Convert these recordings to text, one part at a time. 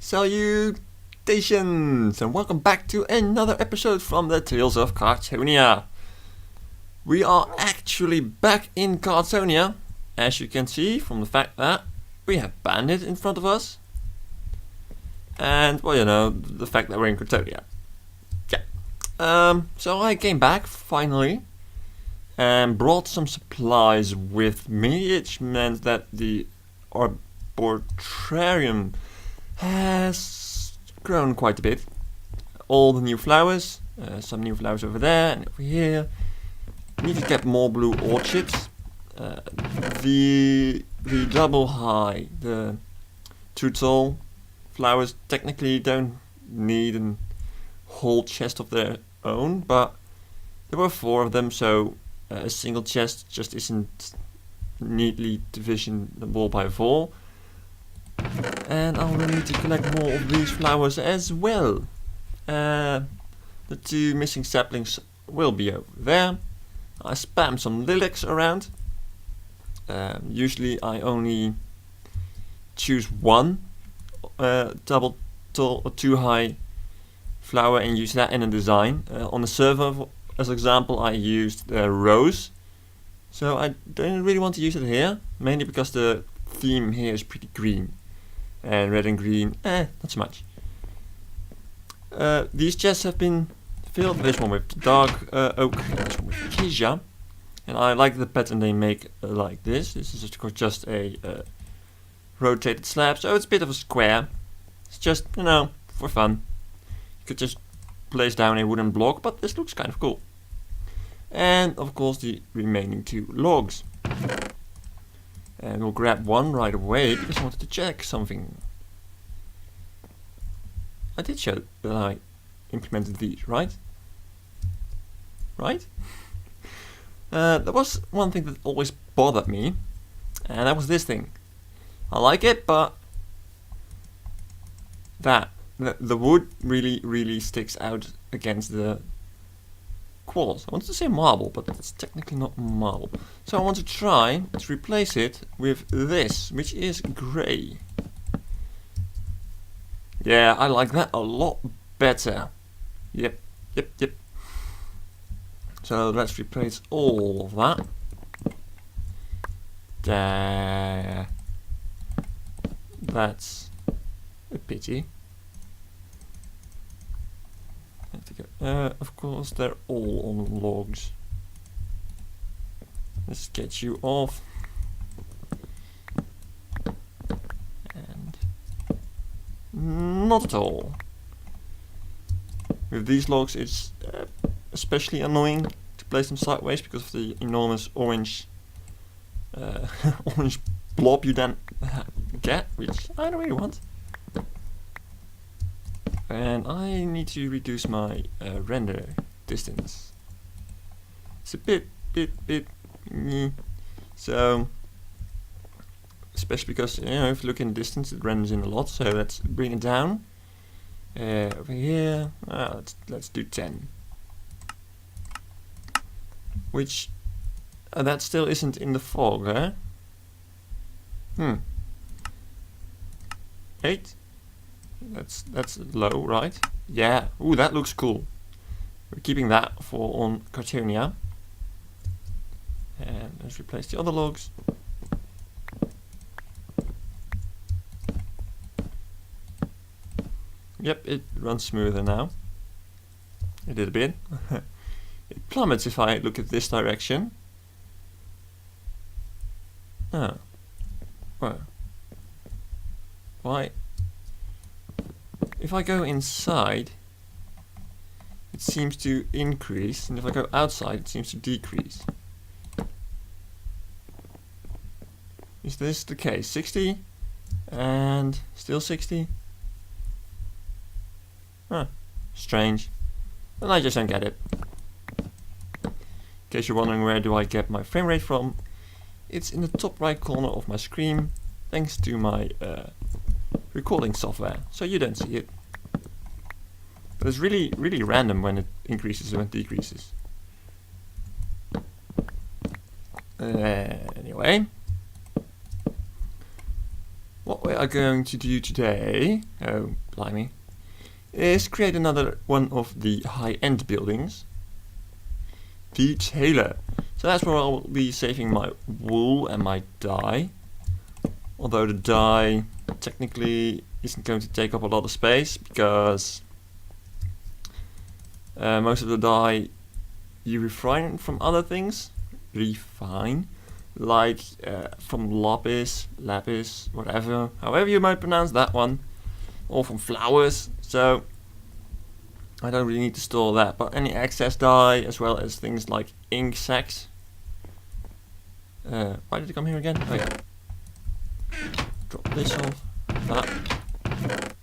Salutations and welcome back to another episode from the Tales of Kartonia. We are actually back in Kartonia, as you can see from the fact that we have Bandit in front of us. And, well, you know, the fact that we're in Kartonia. Yeah. So I came back, finally, and brought some supplies with me, which meant that the arboretum has grown quite a bit. All the new flowers, some new flowers over there and over here. Need to get more blue orchids. The double high, the too tall flowers technically don't need a whole chest of their own, but there were 4 of them, so a single chest just isn't neatly divisible by 4. And I'll need to collect more of these flowers as well. The 2 missing saplings will be over there. I spam some lilacs around. Usually I only choose one double tall or too high flower and use that in a design. On the server, as example, I used rose. So I don't really want to use it here, mainly because the theme here is pretty green. And red and green, not so much. These chests have been filled, this one with dark oak, and this one with acacia. And I like the pattern they make like this. This is of course just a rotated slab, so it's a bit of a square. It's just, you know, for fun. You could just place down a wooden block, but this looks kind of cool. And of course the remaining 2 logs. And we'll grab one right away because I wanted to check something. I did show that I implemented these, right? Right? There was one thing that always bothered me, and that was this thing. I like it, but the wood really sticks out against the quartz. I wanted to say marble, but it's technically not marble. So I want to try to replace it with this, which is grey. Yeah, I like that a lot better. Yep. So let's replace all of that. That's a pity. Of course, they're all on logs. Let's get you off. And not at all. With these logs, it's especially annoying to place them sideways because of the enormous orange orange blob you then get, which I don't really want. And I need to reduce my render distance. It's a bit so, especially because, you know, if you look in distance it renders in a lot, so let's bring it down. Over here, let's do 10. Which, that still isn't in the fog, eh? 8? That's low, right? Yeah. Ooh, that looks cool. We're keeping that for on Kartonia. And let's replace the other logs. Yep, it runs smoother now. It did a bit. It plummets if I look at this direction. Oh. Well. Why? If I go inside, it seems to increase, and if I go outside, it seems to decrease. Is this the case? 60? And still 60? Huh. Strange. And I just don't get it. In case you're wondering where do I get my frame rate from, it's in the top right corner of my screen, thanks to my recording software, so you don't see it. But it's really random when it increases and when it decreases. Anyway, what we are going to do today, oh blimey, is create another one of the high-end buildings, the Tailor. So that's where I'll be saving my wool and my dye. Although the dye technically isn't going to take up a lot of space, because most of the dye you refine from other things. Like from lapis, whatever, however you might pronounce that one, or from flowers. So I don't really need to store that, but any excess dye, as well as things like ink sacs. Why did it come here again? Oh yeah. Drop this off.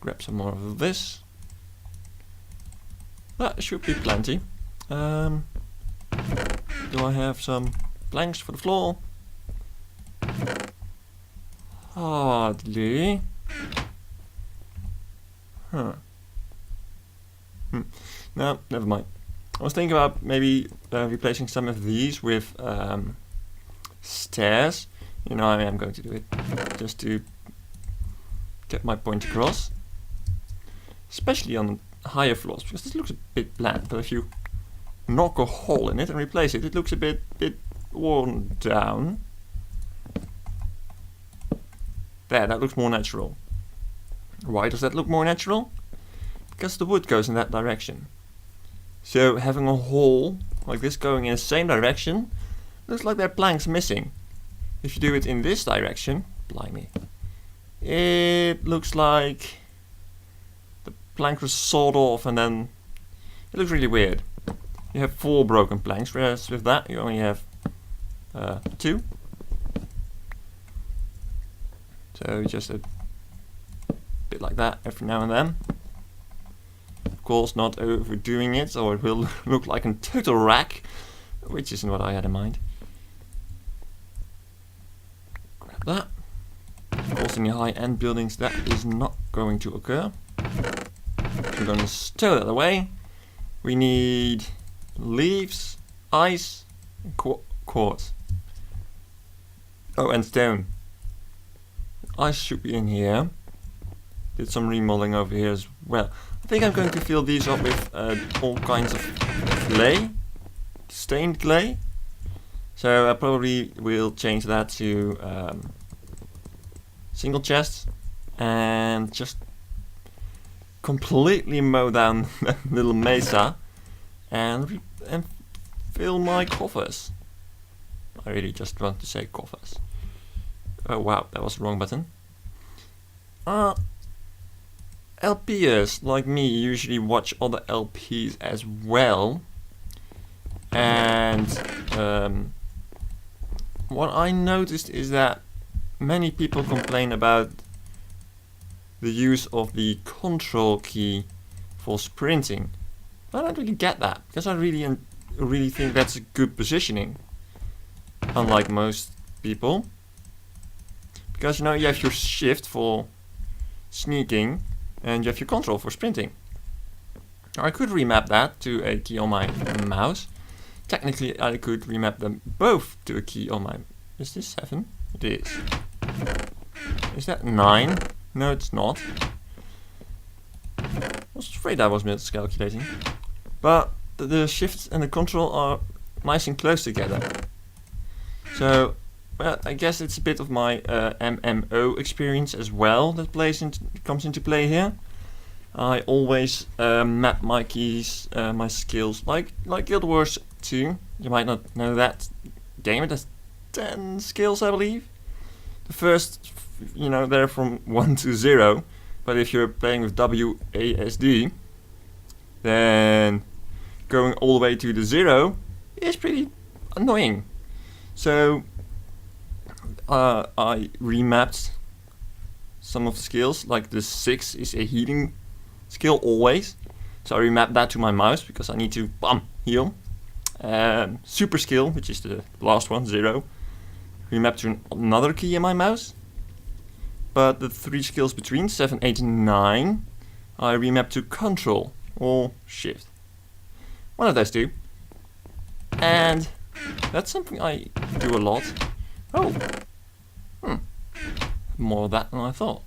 Grab some more of this. That should be plenty. Do I have some planks for the floor? Hardly. Huh. No, never mind. I was thinking about maybe replacing some of these with stairs. You know, I am going to do it just to get my point across. Especially on higher floors, because this looks a bit bland, but if you knock a hole in it and replace it, it looks a bit worn down. There, that looks more natural. Why does that look more natural? Because the wood goes in that direction. So having a hole like this going in the same direction looks like there are planks missing. If you do it in this direction, blimey, it looks like the plank was sawed off, and then it looks really weird. You have 4 broken planks, whereas with that you only have 2. So just a bit like that every now and then. Of course, not overdoing it, or it will look like a total rack, which isn't what I had in mind. Grab that. Of course, in the high-end buildings that is not going to occur. We're going to stow that away. We need leaves, ice, and quartz. Oh, and stone. Ice should be in here. Did some remodeling over here as well. I think I'm going to fill these up with all kinds of clay, stained clay. So I probably will change that to single chests and just completely mow down that little mesa and fill my coffers. I really just want to say coffers. Oh wow, that was the wrong button. LPers like me usually watch other LPs as well, and what I noticed is that many people complain about the use of the control key for sprinting. I don't really get that, because I really think that's a good positioning, unlike most people. Because, you know, you have your shift for sneaking and you have your control for sprinting. I could remap that to a key on my mouse. Technically, I could remap them both to a key on my... Is this 7? It is. Is that 9? No, it's not. I was afraid I was miscalculating. But the shift and the control are nice and close together. So... well, I guess it's a bit of my MMO experience as well that comes into play here. I always map my keys, my skills, like Guild Wars 2. You might not know that game. It has 10 skills, I believe. The first, you know, they're from 1 to 0. But if you're playing with WASD, then going all the way to the 0 is pretty annoying. So I remapped some of the skills, like the 6 is a healing skill always. So I remapped that to my mouse because I need to heal. Super skill, which is the last one, 0, remapped to another key in my mouse. But the 3 skills between 7, 8, and 9, I remapped to control or shift. One of those two. And that's something I do a lot. Oh. more of that than I thought.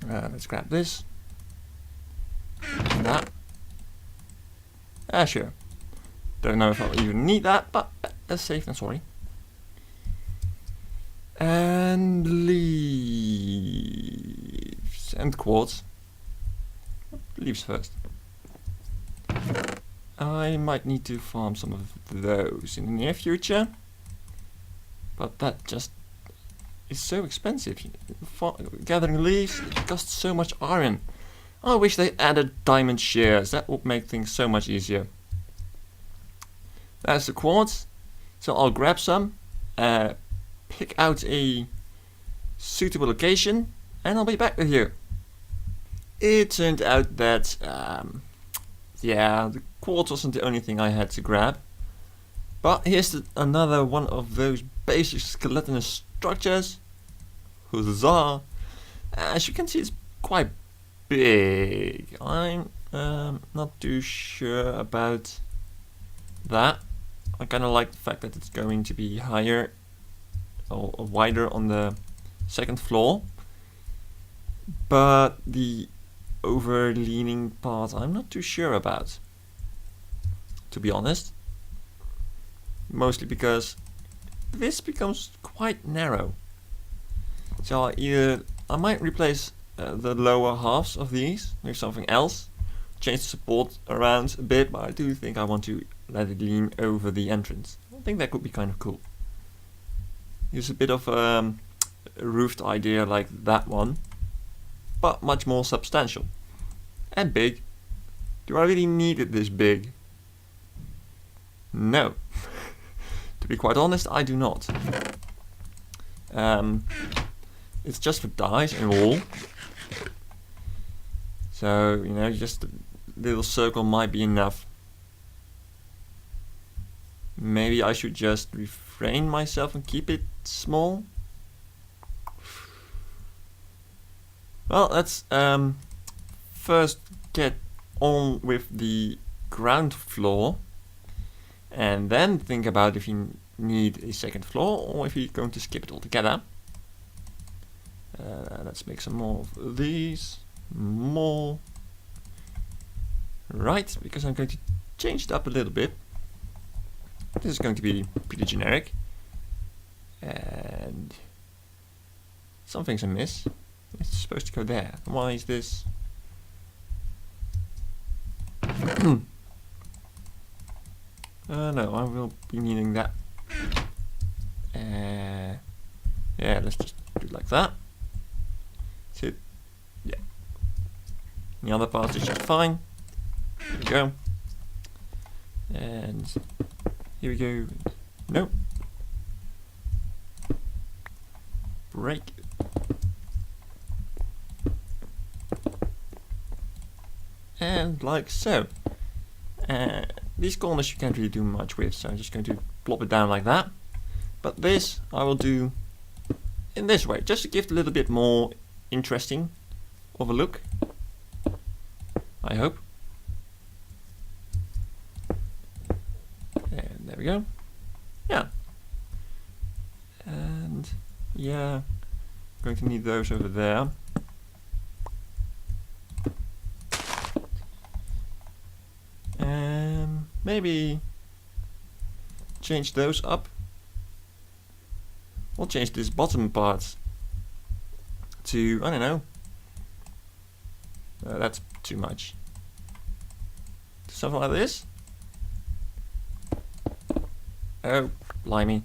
Let's grab this. And that. Sure. Don't know if I'll even need that, but that's safe than sorry. And leaves and quartz. Leaves first. I might need to farm some of those in the near future, but that just is so expensive. Gathering leaves, it costs so much iron. I wish they added diamond shears. That would make things so much easier. That's the quartz, so I'll grab some, pick out a suitable location, and I'll be back with you. It turned out that, yeah, the quartz wasn't the only thing I had to grab. But here's another one of those basic skeletonous structures. Huzzah! As you can see, it's quite big. I'm not too sure about that. I kind of like the fact that it's going to be higher or wider on the second floor. But the over-leaning part I'm not too sure about, to be honest. Mostly because this becomes quite narrow. So I might replace the lower halves of these with something else, change the support around a bit, but I do think I want to let it lean over the entrance. I think that could be kind of cool. Use a bit of a roofed idea like that one, but much more substantial and big. Do I really need it this big? No. To be quite honest, I do not. It's just for dice and all. So, you know, just a little circle might be enough. Maybe I should just refrain myself and keep it small. Well, let's first get on with the ground floor, and then think about if you need a second floor or if you're going to skip it altogether. Let's make some more of these. More. Right, because I'm going to change it up a little bit. This is going to be pretty generic. And something's amiss. It's supposed to go there. Why is this? No, I will be needing that. Yeah, let's just do it like that. So, yeah. The other part is just fine. Here we go. And here we go. Nope. Break. And like so. These corners you can't really do much with, so I'm just going to plop it down like that. But this I will do in this way, just to give it a little bit more interesting of a look, I hope. And there we go. Yeah. And yeah, I'm going to need those over there. Maybe change those up. We'll change this bottom part to, I don't know. That's too much. Something like this. Oh, blimey.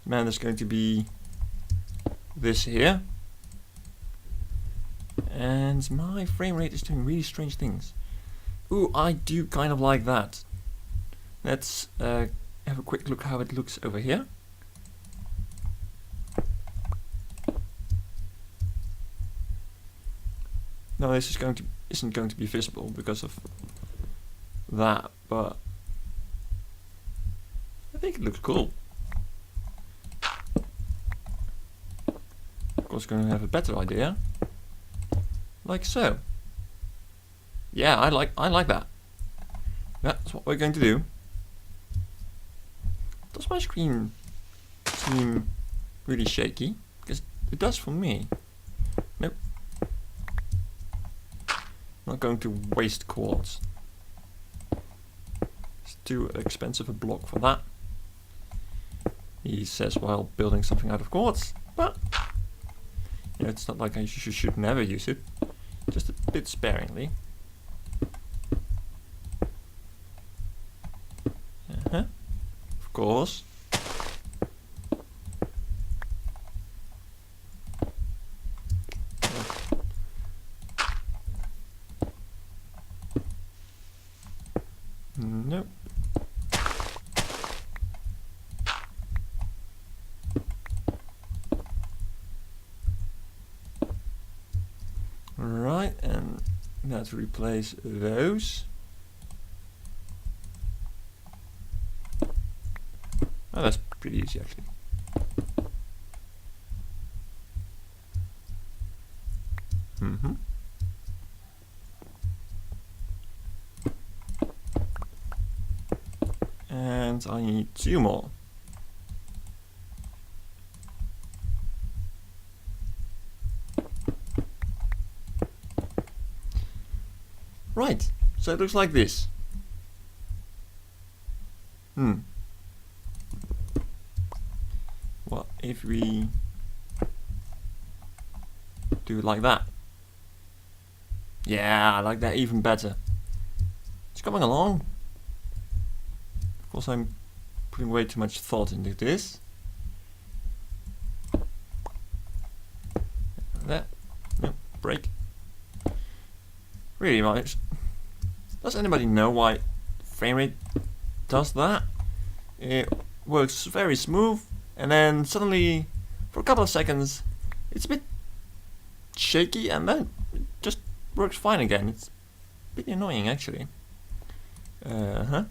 Man, there's going to be this here. And my frame rate is doing really strange things. Ooh, I do kind of like that. Let's have a quick look how it looks over here. No, this is isn't going to be visible because of that, but I think it looks cool. Of course, going to have a better idea, like so. Yeah, I like that. That's what we're going to do. Does my screen seem really shaky, because it does for me. Nope. Not going to waste quartz. It's too expensive a block for that. He says while building something out of quartz, but you know, it's not like I should never use it. Just a bit sparingly. Of course. Nope. Right, and now to replace those. Oh, that's pretty easy actually. And I need 2 more. Right, so it looks like this. What if we do it like that? Yeah, I like that even better. It's coming along. Of course, I'm putting way too much thought into this. There. No, break. Really much. Does anybody know why frame rate does that? It works very smooth, and then suddenly, for a couple of seconds, it's a bit shaky, and then it just works fine again. It's pretty annoying, actually. I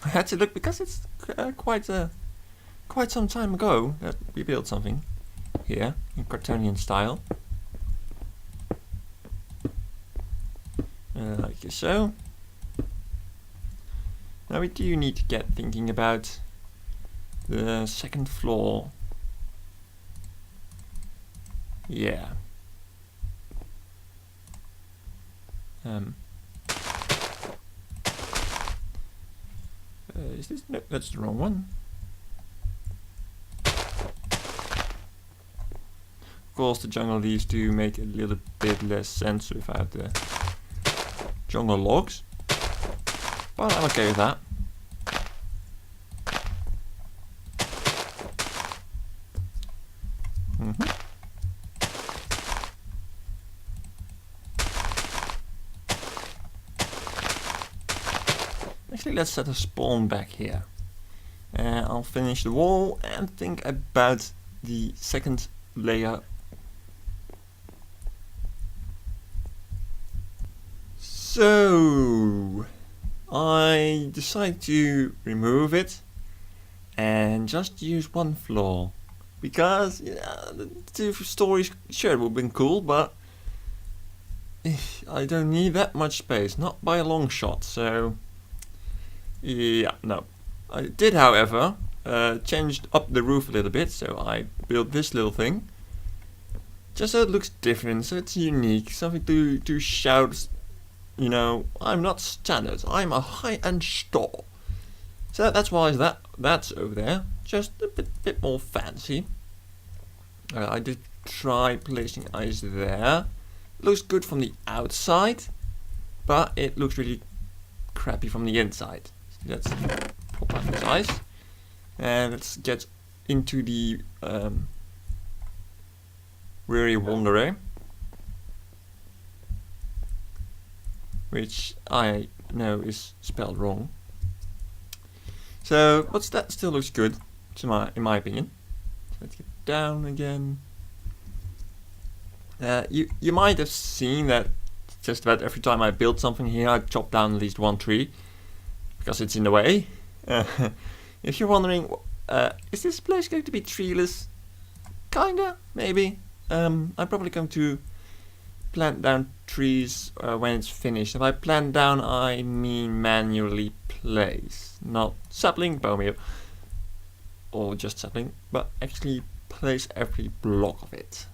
had to look because it's quite some time ago that we built something here in Kartonian style. Like so. Now we do need to get thinking about the second floor. Yeah. Is this? No, that's the wrong one. Of course, the jungle leaves do make a little bit less sense without the jungle logs, but I'm okay with that. Actually, let's set a spawn back here. I'll finish the wall and think about the second layer. So I decide to remove it and just use 1 floor, because the 2 stories, sure, it would have been cool, but I don't need that much space, not by a long shot. So yeah, no. I did, however, changed up the roof a little bit, so I built this little thing, just so it looks different, so it's unique, something to shout, you know, I'm not standard, I'm a high-end store. So that's why that's over there, just a bit more fancy. I did try placing ice there. It looks good from the outside, but it looks really crappy from the inside. Let's pop out this ice, and let's get into the Weary Wanderer, which I know is spelled wrong. So, but that still looks good, in my opinion. So let's get down again. You might have seen that just about every time I build something here, I chop down at least 1 tree, because it's in the way. If you're wondering, is this place going to be treeless? Kinda, maybe. I'm probably going to plant down trees when it's finished. If I plant down, I mean manually place, not sapling, bone meal. or just sapling, but actually place every block of it.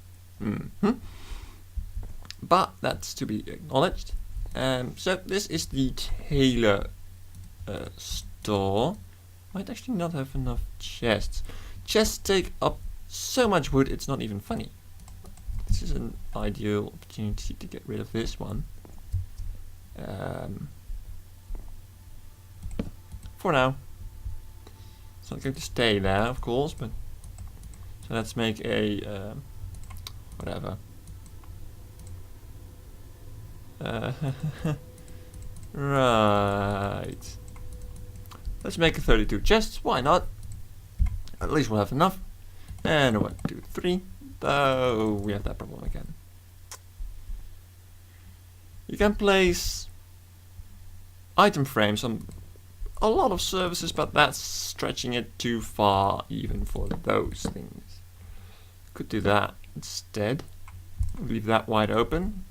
But that's to be acknowledged. So this is the Tailor store. Might actually not have enough chests. Chests take up so much wood, it's not even funny. This is an ideal opportunity to get rid of this one. For now. It's not going to stay there, of course, but so let's make a whatever. Right. Let's make a 32 chests. Why not? At least we'll have enough. And 1, 2, 3. Oh, we have that problem again. You can place item frames on a lot of services, but that's stretching it too far even for those things. Could do that instead. Leave that wide open.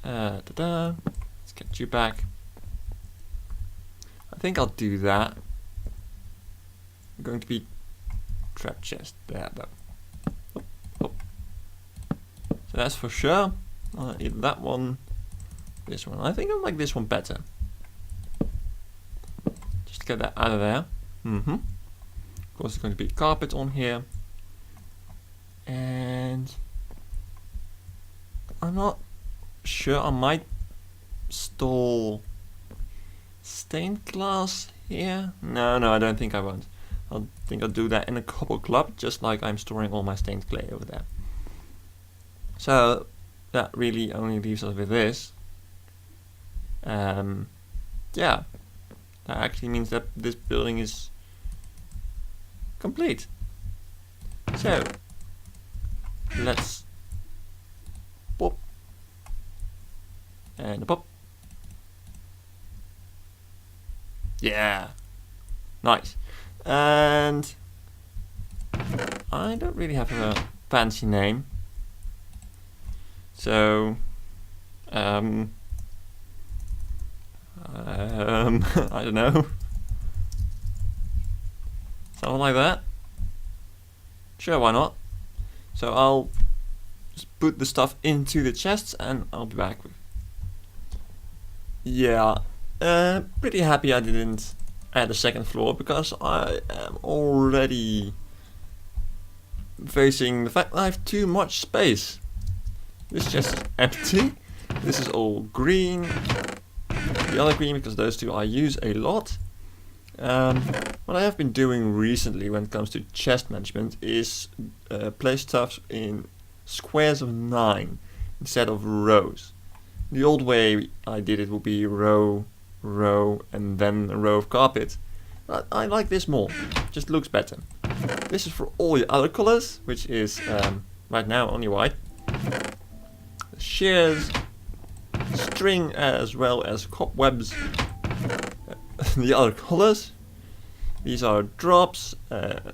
Let's get you back. I think I'll do that. I'm going to be trap chest there though. So that's for sure. Either that one, this one. I think I like this one better. Just get that out of there. Of course, there's going to be carpet on here, and I'm not sure. I might install stained glass here. No, I don't think I won't. I think I'll do that in a cobble club, just like I'm storing all my stained clay over there. So that really only leaves us with this. Yeah, that actually means that this building is complete. So let's pop and a pop. Yeah, nice. And I don't really have a fancy name, so I don't know. Something like that. Sure, why not? So I'll just put the stuff into the chests and I'll be back with. Yeah, pretty happy I didn't add a second floor, because I am already facing the fact that I have too much space. This chest is empty. This is all green. The other green, because those two I use a lot. What I have been doing recently when it comes to chest management is place stuff in squares of 9 instead of rows. The old way I did it would be row, and then a row of carpet. But I like this more. Just looks better. This is for all the other colors, which is right now only white. Shears, string, as well as cobwebs. The other colors. These are drops.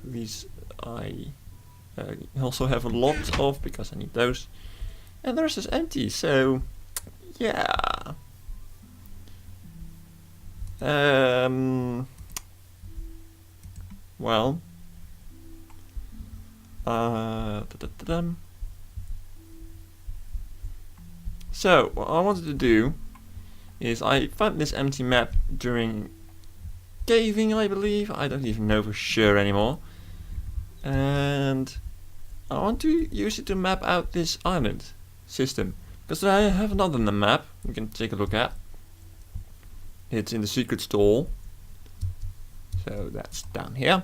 These I also have a lot of because I need those. And the rest is empty. So yeah. Well. So what I wanted to do is I found this empty map during caving, I believe. I don't even know for sure anymore. And I want to use it to map out this island system. Because I have another map you can take a look at. It's in the secret stall. So that's down here.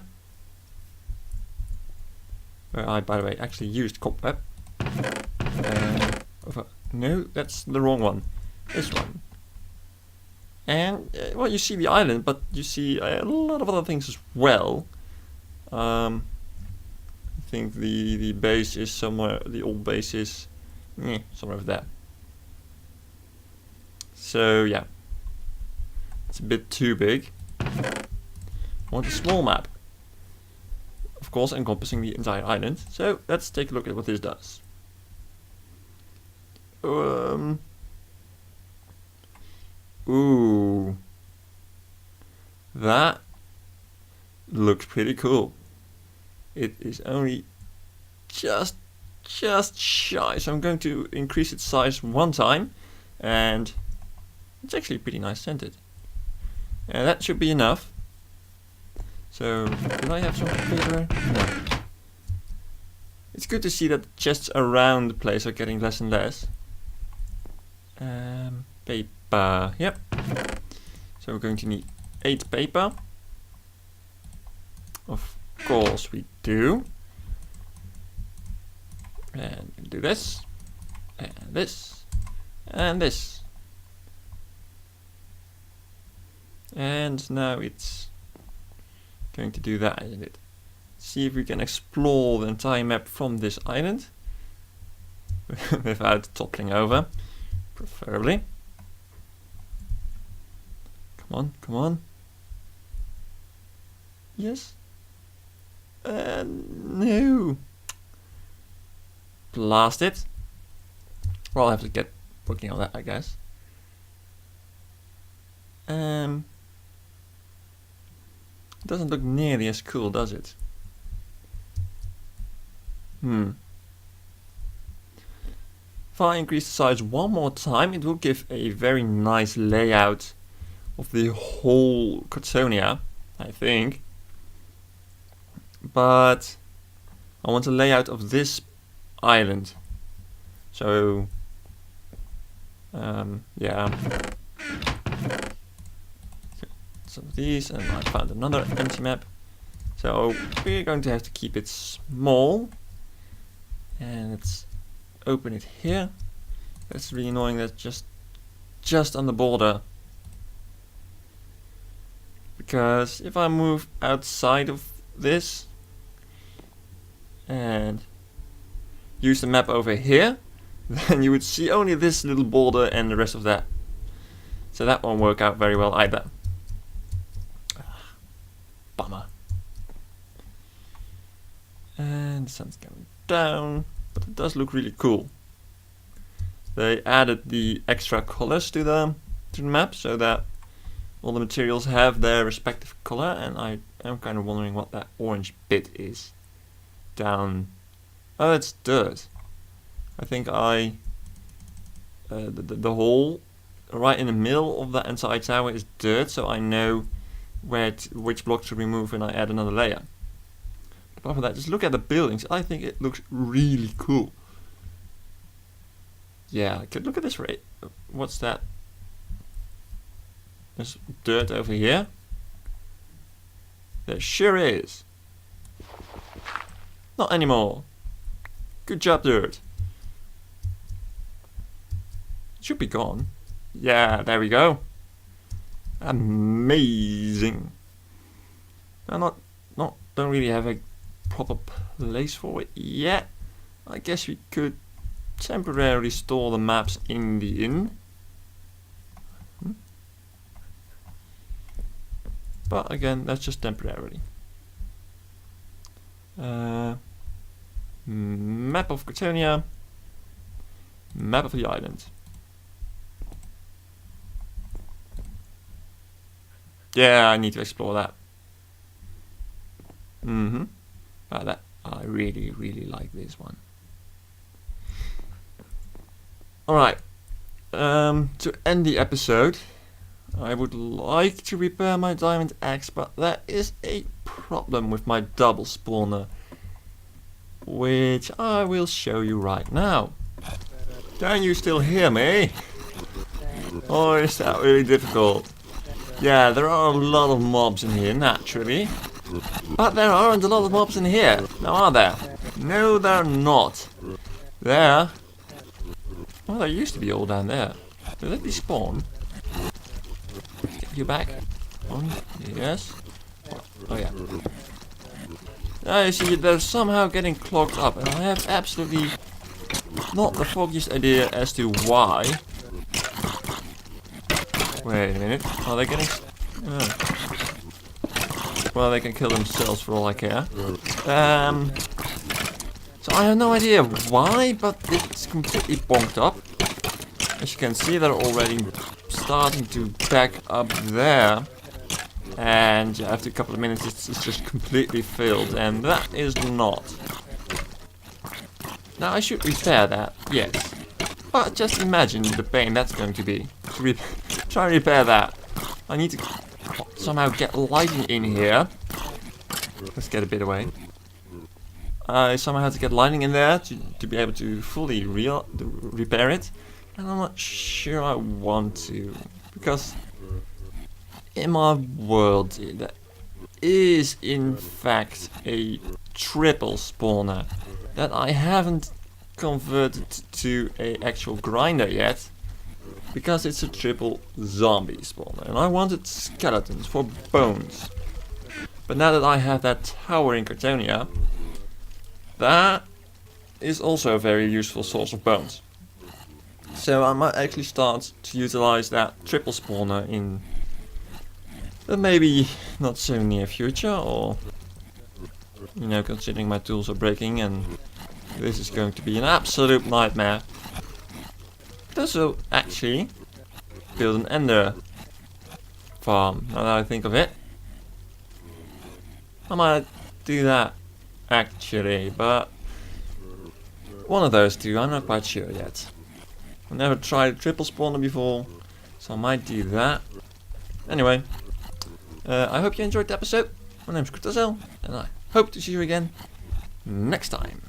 Where I, by the way, actually used cobweb. No, that's the wrong one. This one. And, well, you see the island, but you see a lot of other things as well. I think the base is somewhere, the old base is somewhere over there. So, yeah. It's a bit too big. I want a small map. Of course, encompassing the entire island. So, let's take a look at what this does. Ooh. That looks pretty cool. It is only just shy, so I'm going to increase its size one time, and it's actually pretty nice scented. And that should be enough. So, do I have some paper? No. It's good to see that the chests around the place are getting less and less. Paper, yep. So we're going to need 8 paper. Of course we do. And do this, and this, and this. And now it's going to do that, isn't it? See if we can explore the entire map from this island without toppling over, preferably. Come on, come on. Yes. No. Blast it. Well, I'll have to get working on that, I guess. Doesn't look nearly as cool, does it? If I increase the size one more time, it will give a very nice layout of the whole Kartonia, I think. But I want a layout of this island. So, yeah. Some of these, and I found another empty map. So we're going to have to keep it small. And let's open it here. That's really annoying. That's just on the border. Because if I move outside of this and use the map over here, then you would see only this little border and the rest of that. So that won't work out very well either. Bummer. And the sun's going down, but it does look really cool. They added the extra colors to the map so that all the materials have their respective color, and I am kind of wondering what that orange bit is down. Oh, it's dirt. I think the hole right in the middle of that entire tower is dirt, so I know which block to remove when I add another layer. Apart from that, just look at the buildings. I think it looks really cool. Yeah, look at this rate. What's that? There's dirt over here. There sure is. Not anymore. Good job, dirt. It should be gone. Yeah, there we go. Amazing. I don't really have a proper place for it yet. I guess we could temporarily store the maps in the inn. But again, that's just temporarily. Map of Kartonia. Map of the island. Yeah, I need to explore that. That I really like this one. Alright. To end the episode, I would like to repair my diamond axe, but there is a problem with my double spawner, which I will show you right now. Can you still hear me? Or is that really difficult? Yeah, there are a lot of mobs in here, naturally. But there aren't a lot of mobs in here, now are there? No, there are not. There. Well, there used to be all down there. Did they despawn? Get you back. On. Yes. Oh yeah. Now you see, they're somehow getting clogged up, and I have absolutely not the foggiest idea as to why. Wait a minute. Are they getting... Well, they can kill themselves for all I care. So I have no idea why, but it's completely bonked up. As you can see, they're already starting to back up there. and after a couple of minutes it's just completely filled, and that is not. Now I should repair that, yes. But just imagine the pain that's going to be. Try and repair that. I need to somehow get lighting in here. Let's get a bit away. I somehow have to get lighting in there to be able to fully repair it. And I'm not sure I want to. Because in my world there is in fact a triple spawner that I haven't converted to a actual grinder yet, because it's a triple zombie spawner and I wanted skeletons for bones. But now that I have that tower in Kartonia, that is also a very useful source of bones. So I might actually start to utilize that triple spawner in the maybe not so near future, or you know, considering my tools are breaking and this is going to be an absolute nightmare. Also, actually, build an ender farm, now that I think of it. I might do that, actually, but one of those two, I'm not quite sure yet. I've never tried a triple spawner before, so I might do that. Anyway, I hope you enjoyed the episode. My name's Kartosael, and I hope to see you again next time.